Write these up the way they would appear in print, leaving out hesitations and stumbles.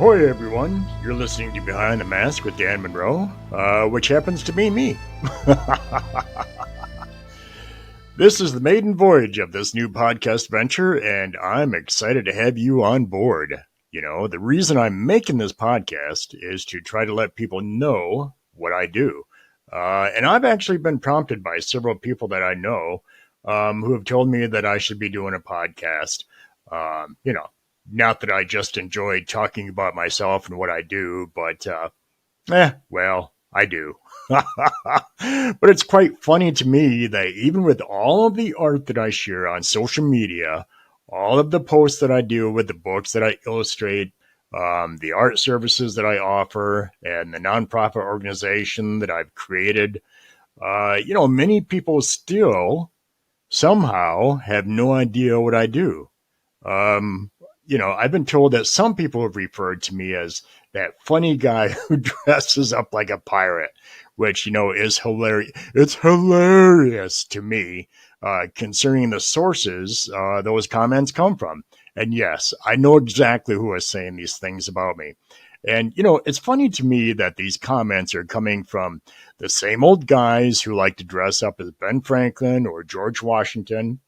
Ahoy, everyone! You're listening to Behind the Mask with Dan Monroe, which happens to be me. This is the maiden voyage of this new podcast venture, and I'm excited to have you on board. You know, the reason I'm making this podcast is to try to let people know what I do. And I've actually been prompted by several people that I know who have told me that I should be doing a podcast. Not that I just enjoy talking about myself and what I do, but, I do. But it's quite funny to me that even with all of the art that I share on social media, all of the posts that I do with the books that I illustrate, the art services that I offer, and the nonprofit organization that I've created, many people still somehow have no idea what I do. I've been told that some people have referred to me as that funny guy who dresses up like a pirate, which, is hilarious. It's hilarious to me, concerning the sources those comments come from. And yes, I know exactly who is saying these things about me. And, it's funny to me that these comments are coming from the same old guys who like to dress up as Ben Franklin or George Washington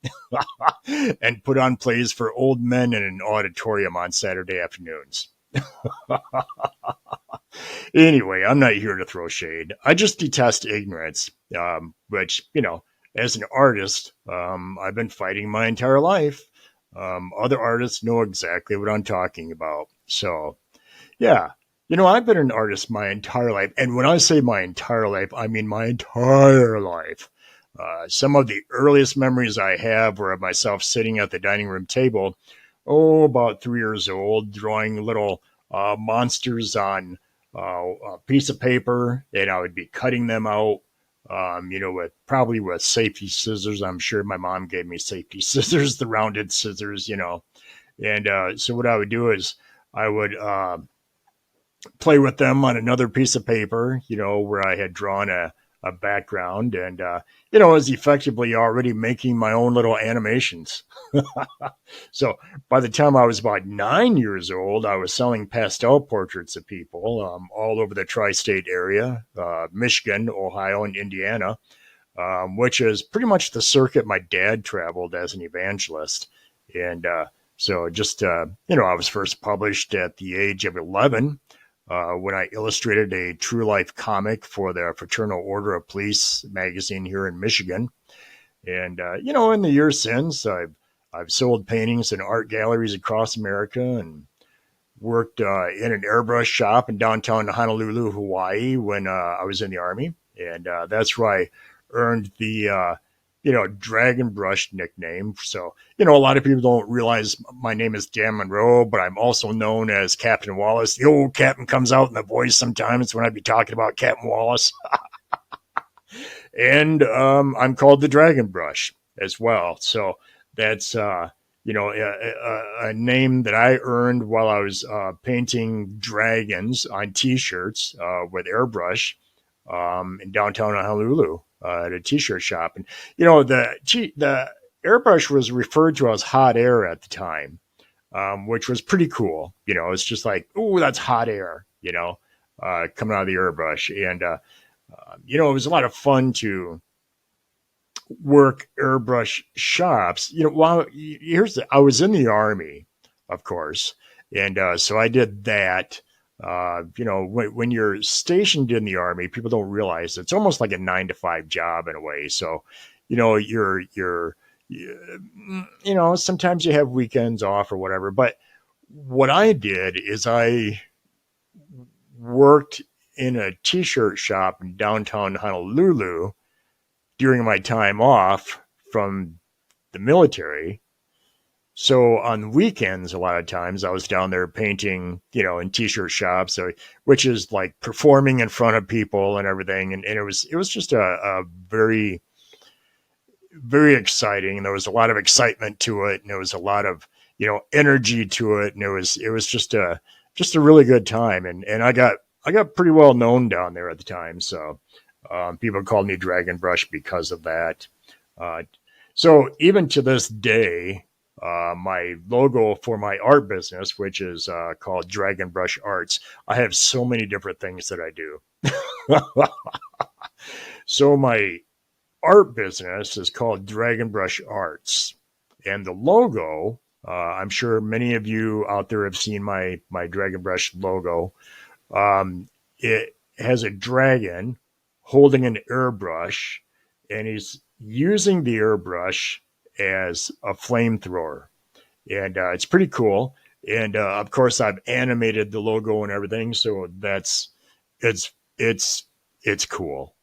and put on plays for old men in an auditorium on Saturday afternoons. Anyway, I'm not here to throw shade. I just detest ignorance, which, as an artist, I've been fighting my entire life. Other artists know exactly what I'm talking about. So, yeah, I've been an artist my entire life. And when I say my entire life, I mean my entire life. Some of the earliest memories I have were of myself sitting at the dining room table, about 3 years old, drawing little monsters on a piece of paper, and I would be cutting them out, with safety scissors. I'm sure my mom gave me safety scissors, the rounded scissors, And so what I would do is I would play with them on another piece of paper, where I had drawn a background, and I was effectively already making my own little animations. So by the time I was about 9 years old, I was selling pastel portraits of people all over the tri-state area, Michigan, Ohio, and Indiana, which is pretty much the circuit my dad traveled as an evangelist. And so just, I was first published at the age of 11, when I illustrated a true life comic for the Fraternal Order of Police magazine here in Michigan. And, in the years since, I've sold paintings in art galleries across America and worked in an airbrush shop in downtown Honolulu, Hawaii when I was in the Army. And that's where I earned the, Dragon Brush nickname. So, a lot of people don't realize my name is Dan Monroe, but I'm also known as Captain Wallace. The old captain comes out in the voice sometimes when I be talking about Captain Wallace. And I'm called the Dragon Brush as well. So that's, a name that I earned while I was painting dragons on T-shirts with airbrush in downtown Honolulu. At a t-shirt shop. And, the airbrush was referred to as hot air at the time, which was pretty cool. It's just like, oh, that's hot air, coming out of the airbrush. And, it was a lot of fun to work airbrush shops. I was in the Army, of course. And so I did that. When you're stationed in the Army, people don't realize it's almost like a 9-to-5 job in a way. So, sometimes you have weekends off or whatever. But what I did is I worked in a t-shirt shop in downtown Honolulu during my time off from the military. So on weekends, a lot of times I was down there painting, in t-shirt shops, which is like performing in front of people and everything. And it was just a very, very exciting. And there was a lot of excitement to it. And there was a lot of, energy to it. And it was just a really good time. And I got pretty well known down there at the time. So people called me Dragon Brush because of that. So even to this day, my logo for my art business, which is called Dragon Brush Arts. I have so many different things that I do. So my art business is called Dragon Brush Arts, and the logo. I'm sure many of you out there have seen my Dragon Brush logo. It has a dragon holding an airbrush, and he's using the airbrush as a flamethrower, and it's pretty cool. And of course, I've animated the logo and everything, so that's it's it's it's cool.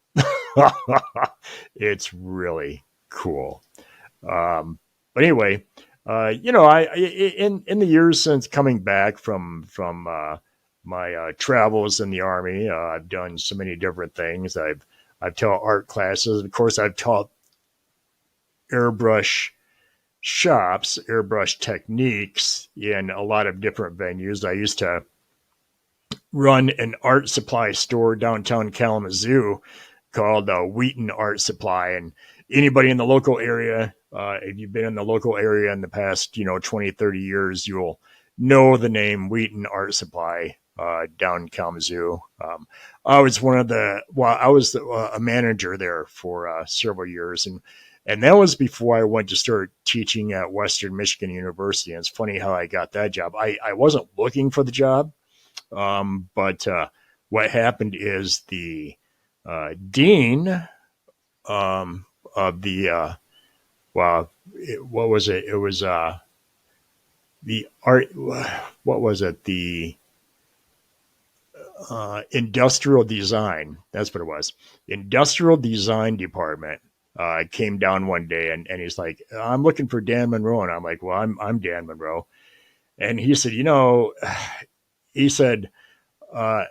It's really cool. Um, but anyway, in the years since coming back from my travels in the army, I've done so many different things. I've taught art classes. Of course, I've taught airbrush shops, airbrush techniques in a lot of different venues. I used to run an art supply store downtown Kalamazoo called Wheaton Art Supply. And anybody in the local area, if you've been in the local area in the past, 20, 30 years, you'll know the name Wheaton Art Supply down in Kalamazoo. I was a manager there for several years. And that was before I went to start teaching at Western Michigan University. And it's funny how I got that job. I wasn't looking for the job, but what happened is the dean of the what was it? It was the art. What was it? The industrial design. That's what it was. Industrial design department came down one day, and he's like, "I'm looking for Dan Monroe," and I'm like, "Well, I'm Dan Monroe," and he said, he said, uh,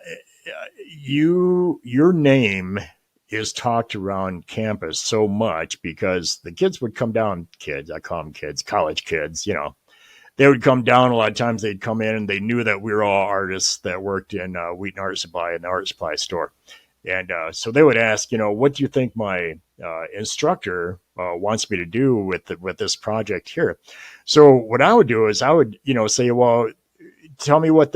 your name is talked around campus so much because the kids would come down, kids, I call them kids, college kids, they would come down. A lot of times they'd come in and they knew that we were all artists that worked in Wheaton Art Supply in the art supply store. And so they would ask, what do you think my instructor wants me to do with this project here? So what I would do is I would, say, well, tell me what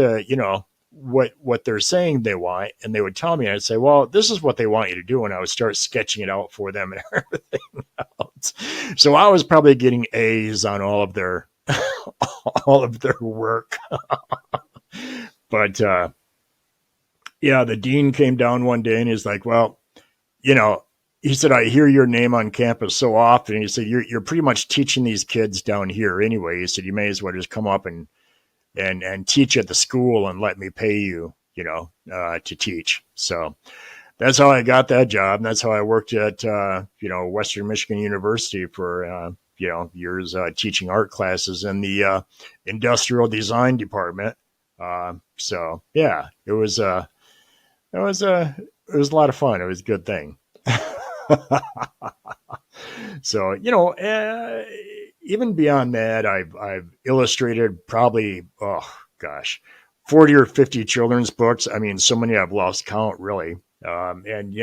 what they're saying they want, and they would tell me, and I'd say, well, this is what they want you to do, and I would start sketching it out for them and everything else. So I was probably getting A's on all of their all of their work. But yeah, the dean came down one day and he's like, well, he said, I hear your name on campus so often. He said, you're pretty much teaching these kids down here anyway. He said, you may as well just come up and teach at the school and let me pay you, to teach. So that's how I got that job. And that's how I worked at, Western Michigan University for, years teaching art classes in the industrial design department. So yeah, it was a lot of fun. It was a good thing. So, even beyond that, I've illustrated probably, oh gosh, 40 or 50 children's books. I mean, so many I've lost count, really. And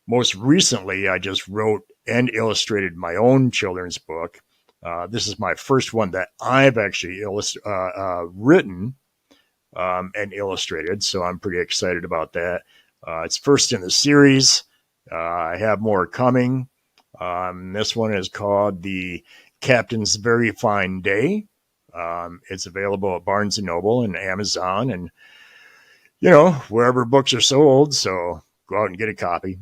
most recently, I just wrote and illustrated my own children's book. This is my first one that I've actually written and illustrated, so I'm pretty excited about that. It's first in the series. I have more coming. This one is called The Captain's Very Fine Day. It's available at Barnes & Noble and Amazon and, wherever books are sold. So go out and get a copy.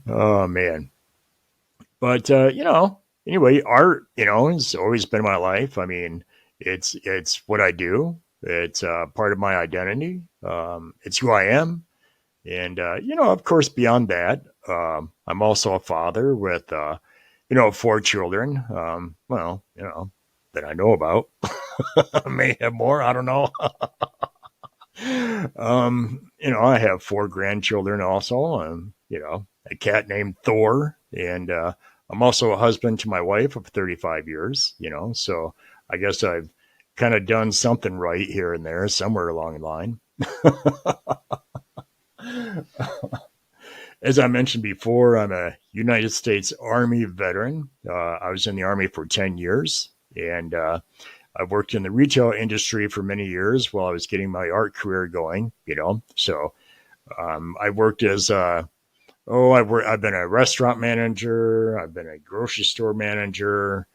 Oh, man. But, anyway, art, has always been my life. I mean, it's what I do. It's part of my identity. It's who I am. And, of course, beyond that, I'm also a father with, 4 children. That I know about. I may have more. I don't know. I have 4 grandchildren also. A cat named Thor. And I'm also a husband to my wife of 35 years, so I guess I've kind of done something right here and there somewhere along the line. As I mentioned before, I'm a United States Army veteran. I was in the Army for 10 years, and I've worked in the retail industry for many years while I was getting my art career going, So I worked as I've been a restaurant manager. I've been a grocery store manager.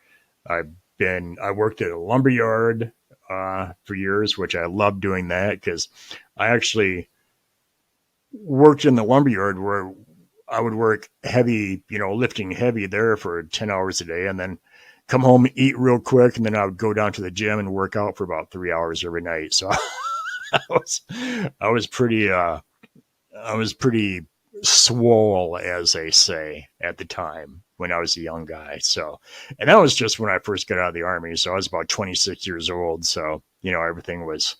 I worked at a lumber yard for years, which I loved doing that because I actually worked in the lumber yard where I would work heavy, lifting heavy there for 10 hours a day and then come home, eat real quick. And then I would go down to the gym and work out for about 3 hours every night. So I was, I was pretty, I was pretty swole, as they say, at the time when I was a young guy. So, and that was just when I first got out of the Army. So I was about 26 years old. So, everything was,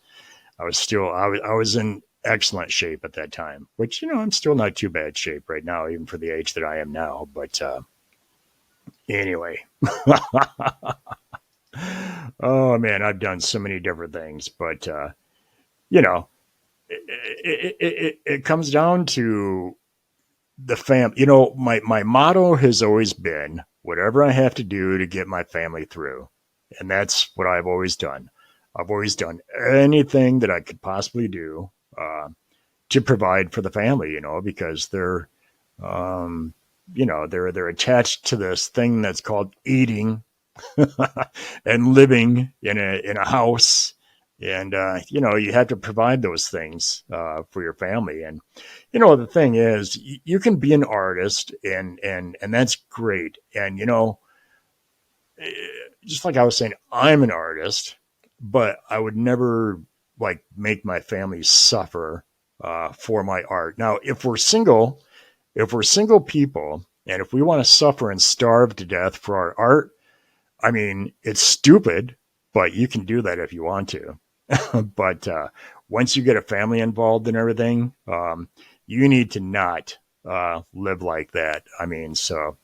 I was in excellent shape at that time, which, I'm still not too bad shape right now, even for the age that I am now. But anyway, oh man, I've done so many different things, but, you know, it comes down to the fam. My motto has always been whatever I have to do to get my family through. And that's what I've always done. I've always done anything that I could possibly do to provide for the family, because um, they're attached to this thing that's called eating and living in a house. And you have to provide those things for your family. And the thing is, you can be an artist, and that's great. And just like I was saying, I'm an artist, but I would never like make my family suffer for my art. Now, if we're single people, and if we want to suffer and starve to death for our art, I mean, it's stupid, but you can do that if you want to. But once you get a family involved and everything, you need to not live like that. I mean, so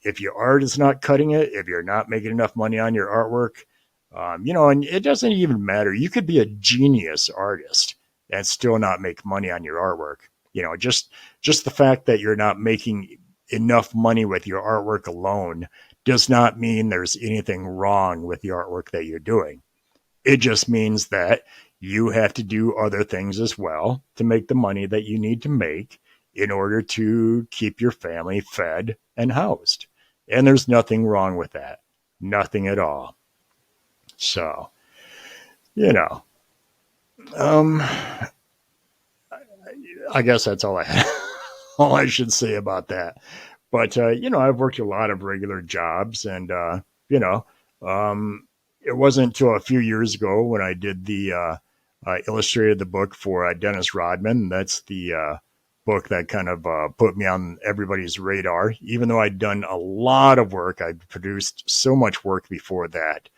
if your art is not cutting it, if you're not making enough money on your artwork, and it doesn't even matter. You could be a genius artist and still not make money on your artwork. Just the fact that you're not making enough money with your artwork alone does not mean there's anything wrong with the artwork that you're doing. It just means that you have to do other things as well to make the money that you need to make in order to keep your family fed and housed. And there's nothing wrong with that. Nothing at all. So, you know, um, I guess that's all all I should say about that. But I've worked a lot of regular jobs, and you know, it wasn't until a few years ago when I did illustrated the book for Dennis Rodman. That's the book that kind of put me on everybody's radar. Even though I'd done a lot of work, I'd produced so much work before that.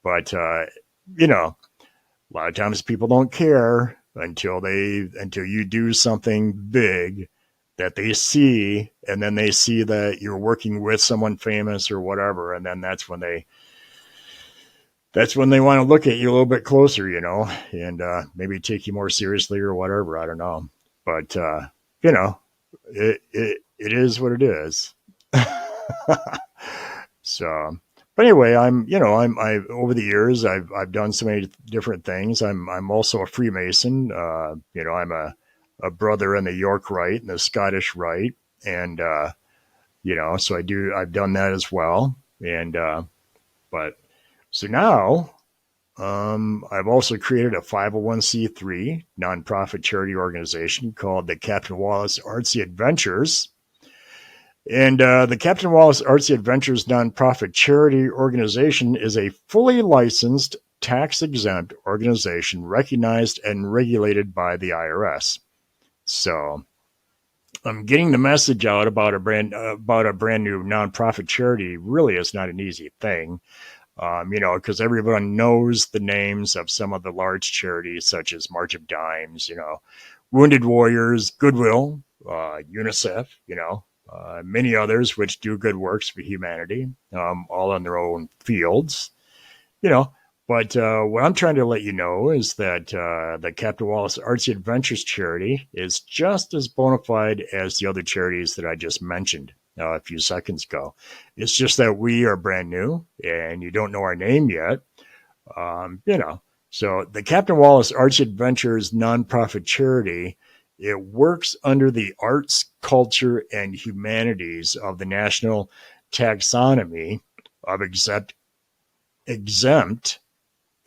But you know, a lot of times people don't care until you do something big that they see, and then they see that you're working with someone famous or whatever, and then that's when they want to look at you a little bit closer, and maybe take you more seriously or whatever. I don't know, but you know, it is what it is. So, but anyway, I over the years I've done so many different things. I'm also a Freemason. I'm a brother in the York Rite and the Scottish Rite, and so I've done that as well. And but so now I've also created a 501c3 nonprofit charity organization called the Captain Wallace Artsy Adventures. And the Captain Wallace Artsy Adventures nonprofit charity organization is a fully licensed, tax-exempt organization recognized and regulated by the IRS. So I'm getting the message out about a brand new nonprofit charity really is not an easy thing. Because everyone knows the names of some of the large charities such as March of Dimes, Wounded Warriors, Goodwill, UNICEF, many others which do good works for humanity, all in their own fields, you know. But what I'm trying to let you know is that the Captain Wallace Artsy Adventures charity is just as bona fide as the other charities that I just mentioned a few seconds ago. It's just that we are brand new and you don't know our name yet. So the Captain Wallace Artsy Adventures nonprofit charity, it works under the arts, culture, and humanities of the national taxonomy of exempt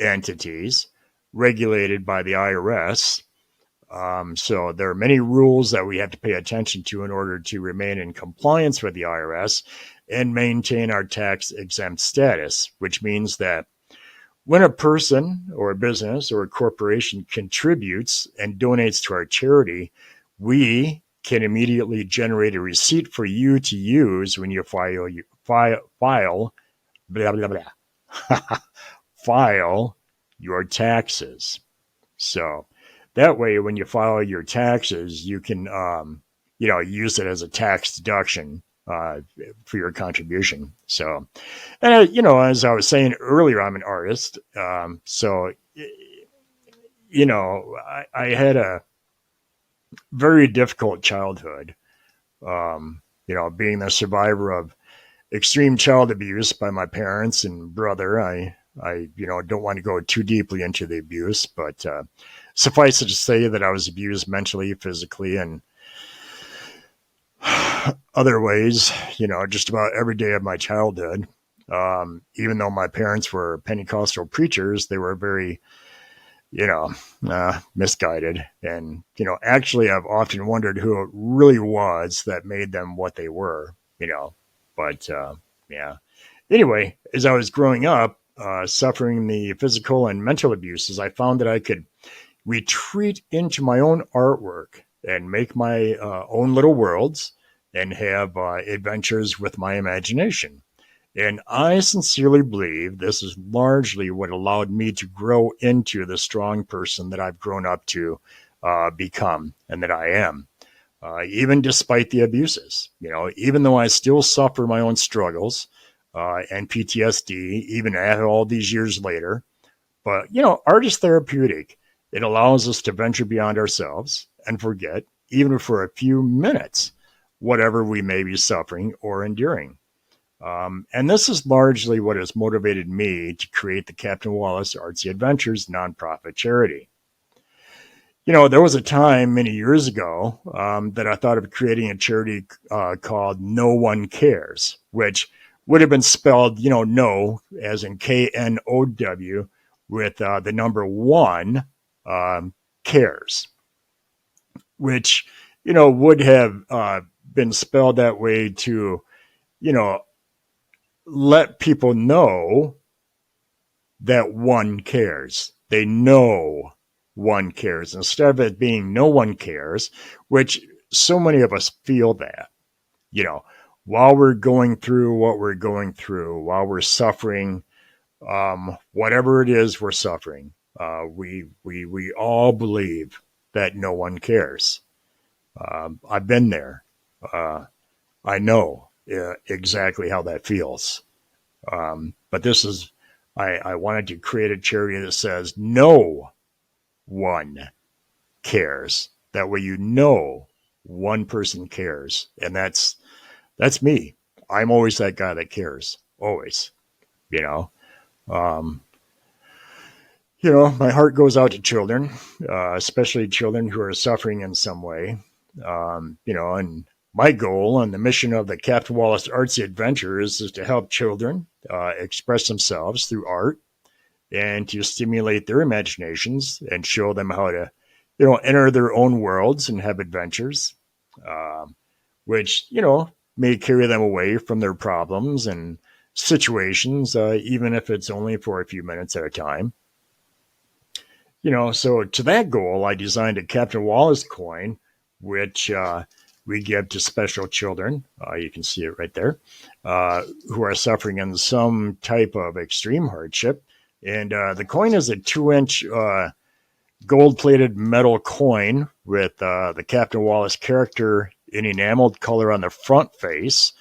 entities regulated by the IRS. So there are many rules that we have to pay attention to in order to remain in compliance with the IRS and maintain our tax exempt status, which means that when a person or a business or a corporation contributes and donates to our charity, we can immediately generate a receipt for you to use when you file blah, blah, blah. File your taxes. So that way, when you file your taxes, you can, use it as a tax deduction for your contribution. So, and as I was saying earlier, I'm an artist. So, I had a very difficult childhood. Being the survivor of extreme child abuse by my parents and brother, I don't want to go too deeply into the abuse, but suffice it to say that I was abused mentally, physically, and other ways, just about every day of my childhood. Even though my parents were Pentecostal preachers, they were very, misguided. And, actually, I've often wondered who it really was that made them what they were, but yeah. Anyway, as I was growing up, suffering the physical and mental abuses, I found that I could retreat into my own artwork and make my own little worlds and have adventures with my imagination. And I sincerely believe this is largely what allowed me to grow into the strong person that I've grown up to become and that I am. Even despite the abuses, even though I still suffer my own struggles and PTSD, even after all these years later. But, art is therapeutic. It allows us to venture beyond ourselves and forget, even for a few minutes, whatever we may be suffering or enduring. And this is largely what has motivated me to create the Captain Wallace Artsy Adventures nonprofit charity. There was a time many years ago that I thought of creating a charity called No One Cares, which would have been spelled, no, as in KNOW, with the number one, cares, which, would have been spelled that way to, let people know that one cares. They know one cares instead of it being no one cares, which so many of us feel that, while we're going through what we're going through, while we're suffering, whatever it is we're suffering, we all believe that no one cares. I've been there. I know exactly how that feels. But this is, I wanted to create a charity that says no one cares. That way, one person cares. And that's me. I'm always that guy that cares. Always, my heart goes out to children, especially children who are suffering in some way. And my goal and the mission of the Captain Wallace Artsy Adventures is to help children express themselves through art and to stimulate their imaginations and show them how to, enter their own worlds and have adventures, which, may carry them away from their problems and situations, even if it's only for a few minutes at a time. So to that goal, I designed a Captain Wallace coin, which we give to special children. You can see it right there, who are suffering in some type of extreme hardship. And the coin is a 2-inch gold-plated metal coin with the Captain Wallace character in enameled color on the front face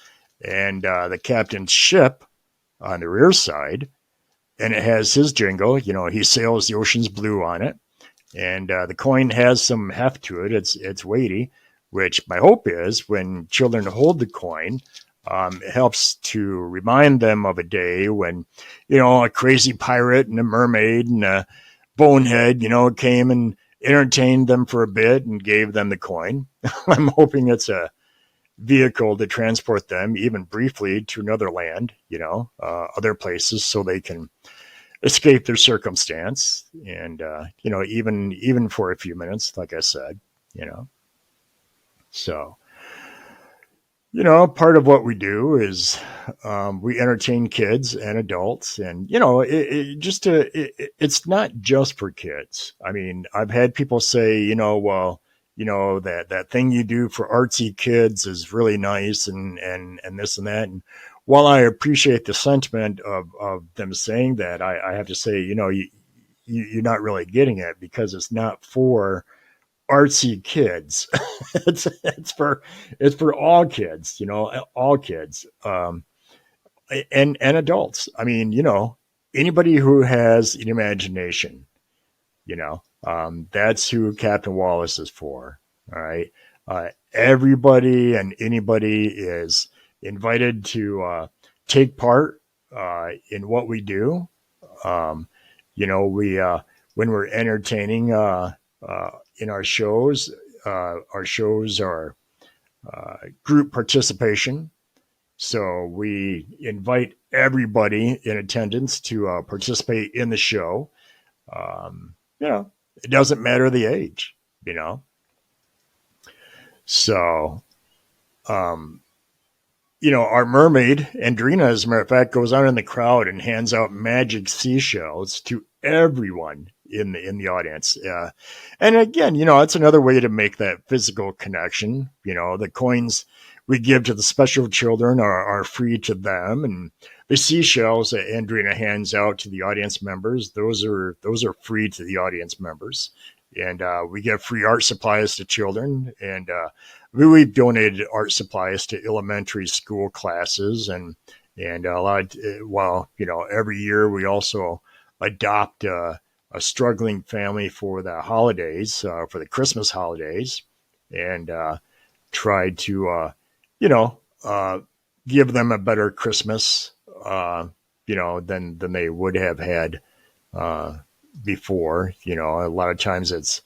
and the captain's ship on the rear side. and it has his jingle. You know, he sails the ocean's blue on it, and the coin has some heft to it. It's weighty, which my hope is when children hold the coin, it helps to remind them of a day when, you know, a crazy pirate and a mermaid and a bonehead, you know, came and entertained them for a bit and gave them the coin. I'm hoping it's a vehicle to transport them, even briefly, to another land, you know, other places, so they can escape their circumstance, and you know, even for a few minutes, like I said, you know. So, you know, part of what we do is we entertain kids and adults, and you know, it's not just for kids. I mean, I've had people say, you know, well, you know, that thing you do for artsy kids is really nice, and this and that. And while I appreciate the sentiment of them saying that, I have to say, you know, you're not really getting it, because it's not for artsy kids. It's for all kids, you know, all kids, and adults. I mean, you know, anybody who has an imagination, you know, that's who Captain Wallace is for. All right. Everybody and anybody is invited to take part in what we do. Um, you know, we when we're entertaining in our shows are group participation. So we invite everybody in attendance to participate in the show. You know, it doesn't matter the age, you know. So, um, you know, our mermaid, Andrina, as a matter of fact, goes out in the crowd and hands out magic seashells to everyone in the audience. And again, you know, it's another way to make that physical connection. You know, the coins we give to the special children are free to them, and the seashells that Andrina hands out to the audience members, those are free to the audience members. And we give free art supplies to children, and we've donated art supplies to elementary school classes, and a lot. Well, you know, every year we also adopt a struggling family for the holidays, for the Christmas holidays, and try to, you know, give them a better Christmas, you know, than they would have had before. You know, a lot of times it's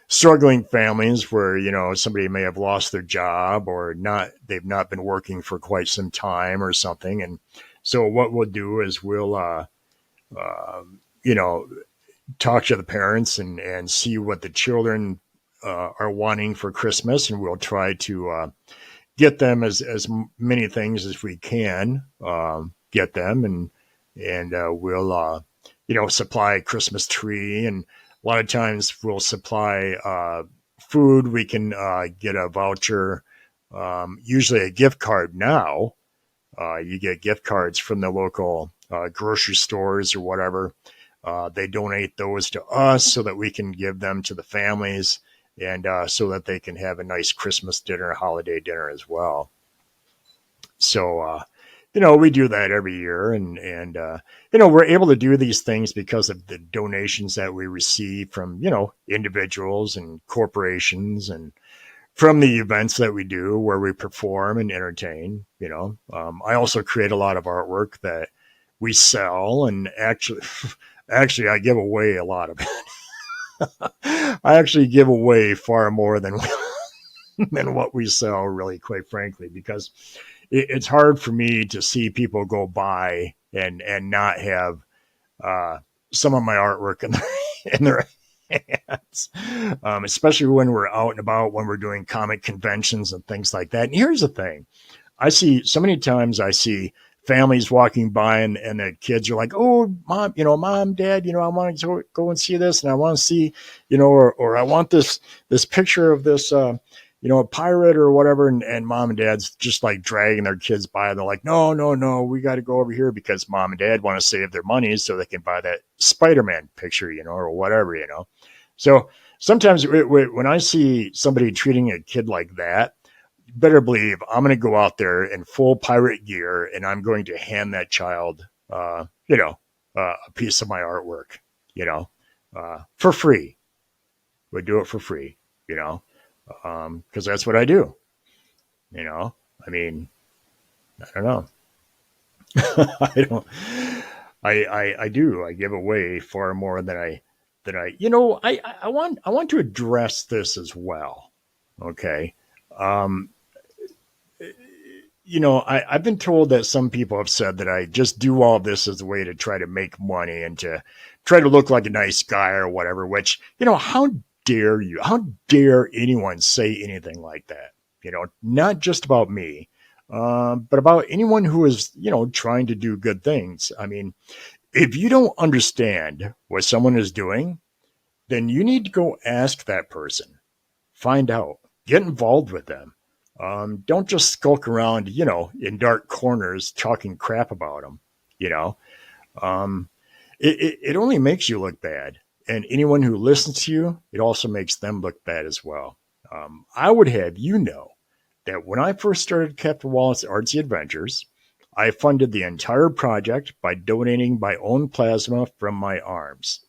struggling families where, you know, somebody may have lost their job, or they've not been working for quite some time or something. And so what we'll do is we'll, you know, talk to the parents and see what the children are wanting for Christmas. And we'll try to get them as many things as we can get them. And we'll, you know, supply a Christmas tree. And a lot of times we'll supply food. We can get a voucher, usually a gift card now. You get gift cards from the local grocery stores or whatever. They donate those to us so that we can give them to the families, and so that they can have a nice Christmas dinner, holiday dinner as well. So, you know, we do that every year, and you know, we're able to do these things because of the donations that we receive from, you know, individuals and corporations, and from the events that we do where we perform and entertain. You know, I also create a lot of artwork that we sell, and actually I give away a lot of it. I actually give away far more than than what we sell, really, quite frankly, because it's hard for me to see people go by and not have some of my artwork in their hands, especially when we're out and about, when we're doing comic conventions and things like that. And here's the thing. I see so many times, I see families walking by, and the kids are like, oh, mom, you know, mom, dad, you know, I want to go and see this, and I want to see, you know, or I want this picture of this, you know, a pirate or whatever. And mom and dad's just like dragging their kids by. And they're like, no, we got to go over here, because mom and dad want to save their money so they can buy that Spider-Man picture, you know, or whatever, you know. So sometimes when I see somebody treating a kid like that, better believe I'm going to go out there in full pirate gear, and I'm going to hand that child, you know, a piece of my artwork, you know, for free. Would do it for free, you know, because that's what I do. You know, I mean, I don't know. I don't. I do. I give away far more than I. You know, I want to address this as well. Okay. Um, you know, I've been told that some people have said that I just do all this as a way to try to make money and to try to look like a nice guy or whatever, which, you know, how dare you? How dare anyone say anything like that? You know, not just about me, but about anyone who is, you know, trying to do good things. I mean, if you don't understand what someone is doing, then you need to go ask that person, find out, get involved with them. Don't just skulk around, you know, in dark corners talking crap about them. You know, um, it only makes you look bad, and anyone who listens to you, it also makes them look bad as well. I would have you know that when I first started Captain Wallace Artsy Adventures, I funded the entire project by donating my own plasma from my arms.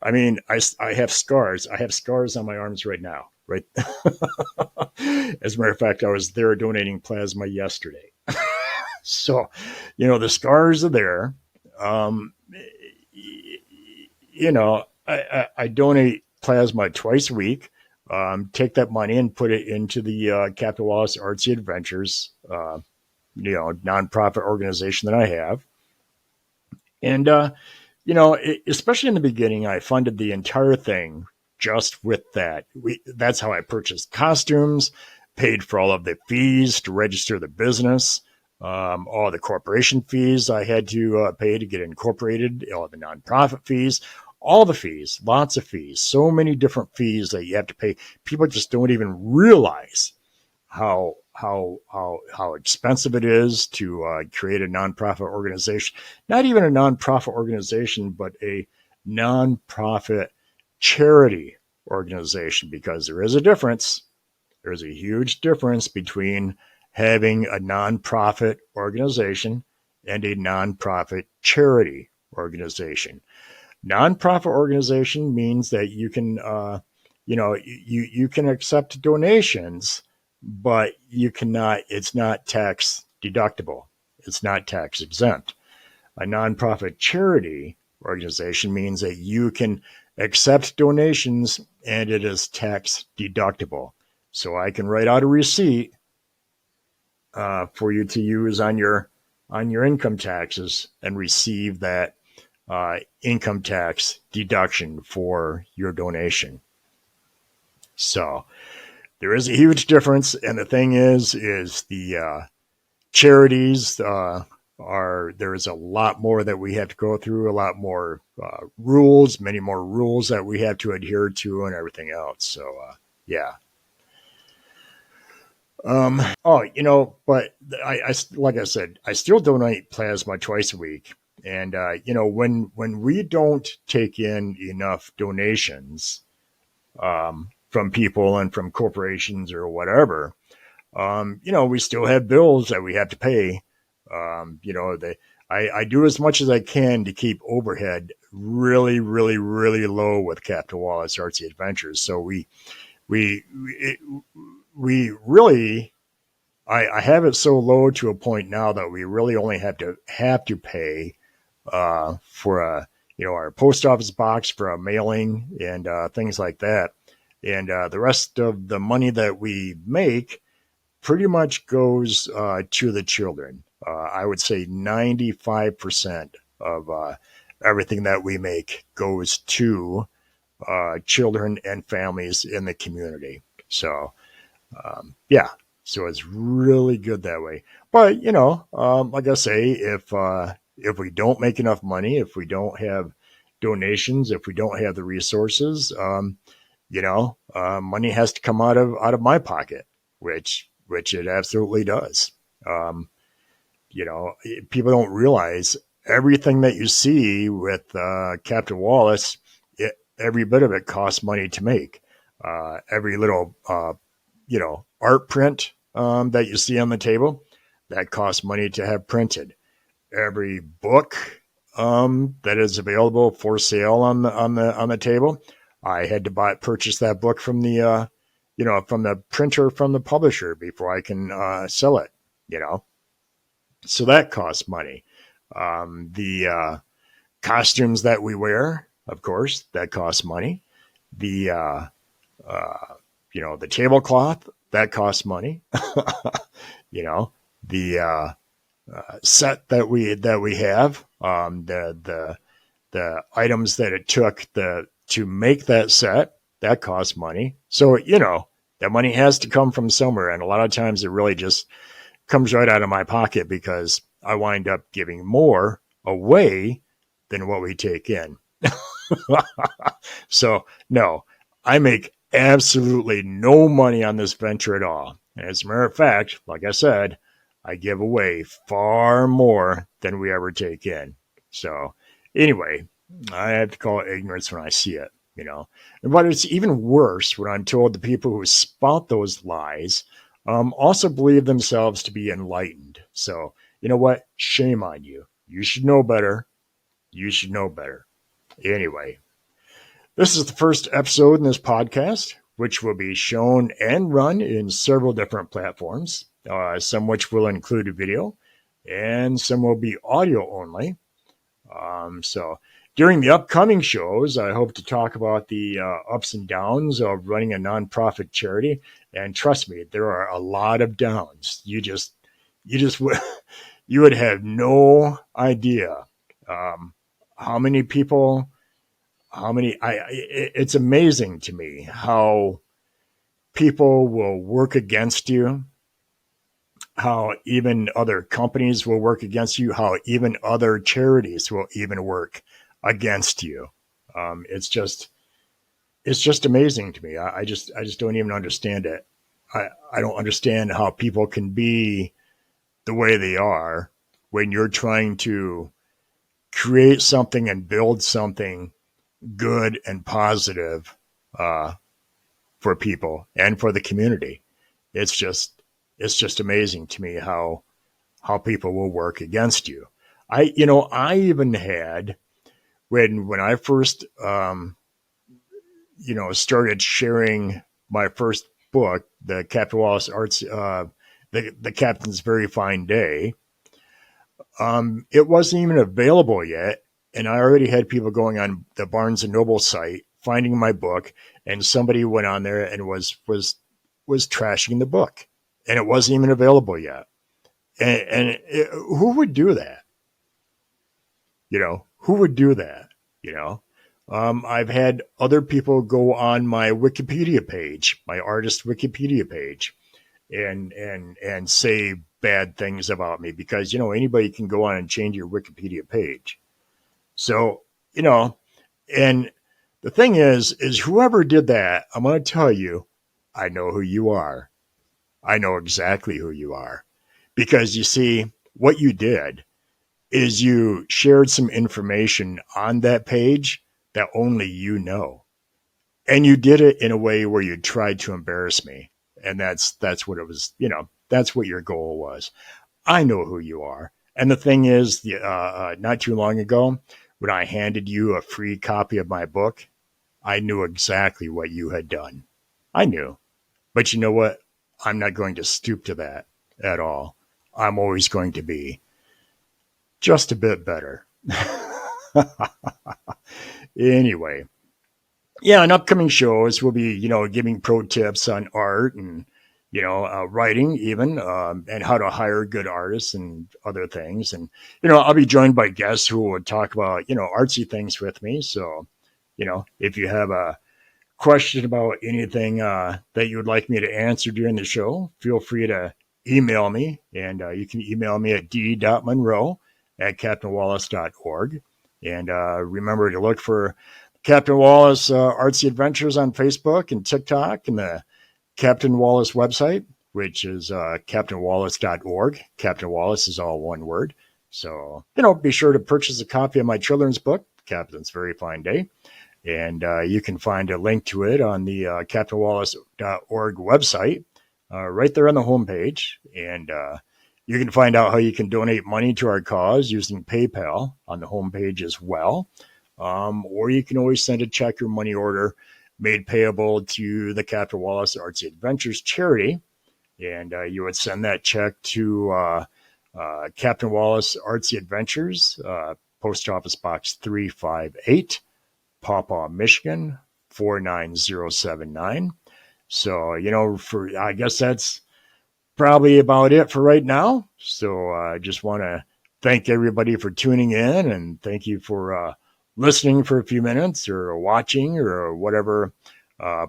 I mean, I have scars. I have scars on my arms right now. Right. As a matter of fact, I was there donating plasma yesterday. So, you know, the scars are there. Um, you know, I donate plasma twice a week. Take that money and put it into the Captain Wallace Artsy Adventures, you know, nonprofit organization that I have. And, you know, especially in the beginning, I funded the entire thing just with that. That's how I purchased costumes, paid for all of the fees to register the business, all the corporation fees I had to pay to get incorporated, all the nonprofit fees, all the fees, lots of fees, so many different fees that you have to pay. People just don't even realize how expensive it is to create a nonprofit organization. Not even a nonprofit organization, but a nonprofit charity organization, because there is a difference. There's a huge difference between having a nonprofit organization and a nonprofit charity organization. Nonprofit organization means that you can, you know, you can accept donations, but you cannot. It's not tax deductible. It's not tax exempt. A nonprofit charity organization means that you can accept donations and it is tax deductible. So I can write out a receipt for you to use on your income taxes and receive that income tax deduction for your donation. So there is a huge difference, and the thing is the charities are there is a lot more that we have to go through, a lot more rules, many more rules that we have to adhere to, and everything else. So yeah. Oh, you know, but I like I said, I still donate plasma twice a week, and you know, when we don't take in enough donations from people and from corporations or whatever, you know, we still have bills that we have to pay. You know, I do as much as I can to keep overhead really, really, really low with Captain Wallace Artsy Adventures. So we it, we really I have it so low to a point now that we really only have to pay for a you know our post office box for a mailing and things like that, and the rest of the money that we make pretty much goes to the children. I would say 95% of everything that we make goes to children and families in the community. So yeah, so it's really good that way. But you know, like I say, if we don't make enough money, if we don't have donations, if we don't have the resources, you know, money has to come out of my pocket, which it absolutely does. You know, people don't realize everything that you see with Captain Wallace. Every bit of it costs money to make. Every little you know, art print that you see on the table, that costs money to have printed. Every book that is available for sale on the table. I had to purchase that book from the from the printer from the publisher before I can sell it. So that costs money. The costumes that we wear, of course, that costs money. The the tablecloth, that costs money. you know, the set that we have, the items that it took to make that set, that costs money. So that money has to come from somewhere, and a lot of times it really just comes right out of my pocket because I wind up giving more away than what we take in. So no, I make absolutely no money on this venture at all. And as a matter of fact, like I said, I give away far more than we ever take in. So anyway, I have to call it ignorance when I see it, But it's even worse when I'm told the people who spout those lies also believe themselves to be enlightened. So you know what? Shame on you. You should know better. You should know better. Anyway, this is the first episode in this podcast, which will be shown and run in several different platforms, some which will include a video, and some will be audio only. So during the upcoming shows, I hope to talk about the ups and downs of running a nonprofit charity. And trust me, there are a lot of downs. You would have no idea how many people. It's amazing to me how people will work against you, how even other companies will work against you, how even other charities will even work against you. It's just amazing to me. I just don't even understand it. I don't understand how people can be the way they are when you're trying to create something and build something good and positive for people and for the community. It's just amazing to me how people will work against you. I even had when I first started sharing my first book, the Captain Wallace Artsy the Captain's Very Fine Day. It wasn't even available yet. And I already had people going on the Barnes and Noble site, finding my book, and somebody went on there and was trashing the book, and it wasn't even available yet. Who would do that? Who would do that? I've had other people go on my Wikipedia page, my artist Wikipedia page, and say bad things about me because anybody can go on and change your Wikipedia page. So, and the thing is whoever did that, I'm going to tell you, I know who you are. I know exactly who you are. Because you see, what you did is you shared some information on that page that only you know. And you did it in a way where you tried to embarrass me. And that's what it was, that's what your goal was. I know who you are. And the thing is, not too long ago, when I handed you a free copy of my book, I knew exactly what you had done. I knew. But you know what? I'm not going to stoop to that at all. I'm always going to be just a bit better. Anyway. Yeah, in upcoming shows, we'll be, giving pro tips on art and, writing even, and how to hire good artists and other things. And, I'll be joined by guests who will talk about, artsy things with me. So, if you have a question about anything that you would like me to answer during the show, feel free to email me. And you can email me at d.monroe@captainwallace.org. And remember to look for Captain Wallace Artsy Adventures on Facebook and TikTok, and the Captain Wallace website, which is captainwallace.org. Captain Wallace is all one word. So, be sure to purchase a copy of my children's book, Captain's Very Fine Day. And you can find a link to it on the captainwallace.org website, right there on the homepage. And You can find out how you can donate money to our cause using PayPal on the homepage as well. Or you can always send a check or money order made payable to the Captain Wallace Artsy Adventures charity. And you would send that check to Captain Wallace Artsy Adventures, Post Office Box 358, Pawpaw, Michigan 49079. So, I guess that's probably about it for right now. So I just want to thank everybody for tuning in, and thank you for listening for a few minutes or watching or whatever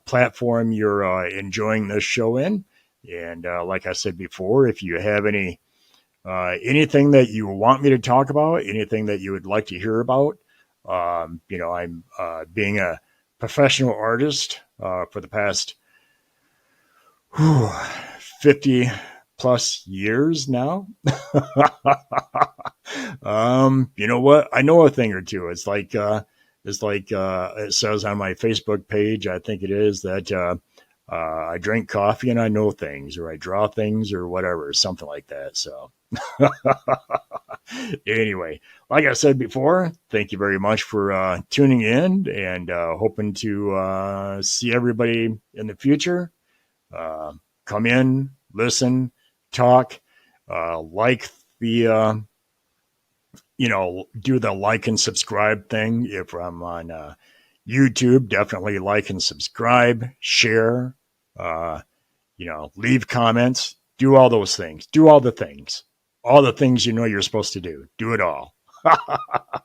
platform you're enjoying this show in. And like I said before, if you have anything that you want me to talk about, anything that you would like to hear about, I'm being a professional artist for the past 50 plus years now. You know what? I know a thing or two. It's like it says on my Facebook page, I think it is, that I drink coffee and I know things, or I draw things, or whatever, something like that. So anyway, like I said before, thank you very much for tuning in, and hoping to see everybody in the future. Come in, listen, talk, like the, do the like and subscribe thing. If I'm on YouTube, definitely like and subscribe, share, leave comments, do all those things, do all the things you're supposed to do. Do it all. All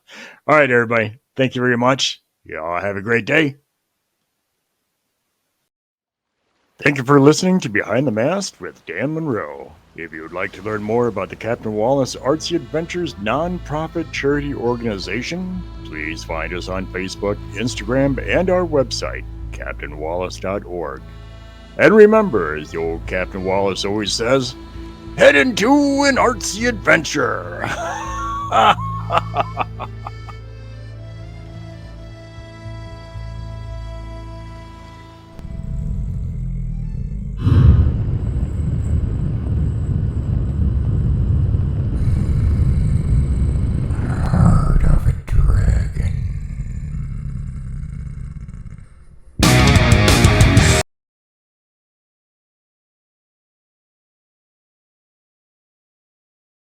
right, everybody. Thank you very much. Y'all have a great day. Thank you for listening to Behind the Mast with Dan Monroe. If you would like to learn more about the Captain Wallace Artsy Adventures nonprofit charity organization, please find us on Facebook, Instagram, and our website, CaptainWallace.org. And remember, as the old Captain Wallace always says, head into an artsy adventure.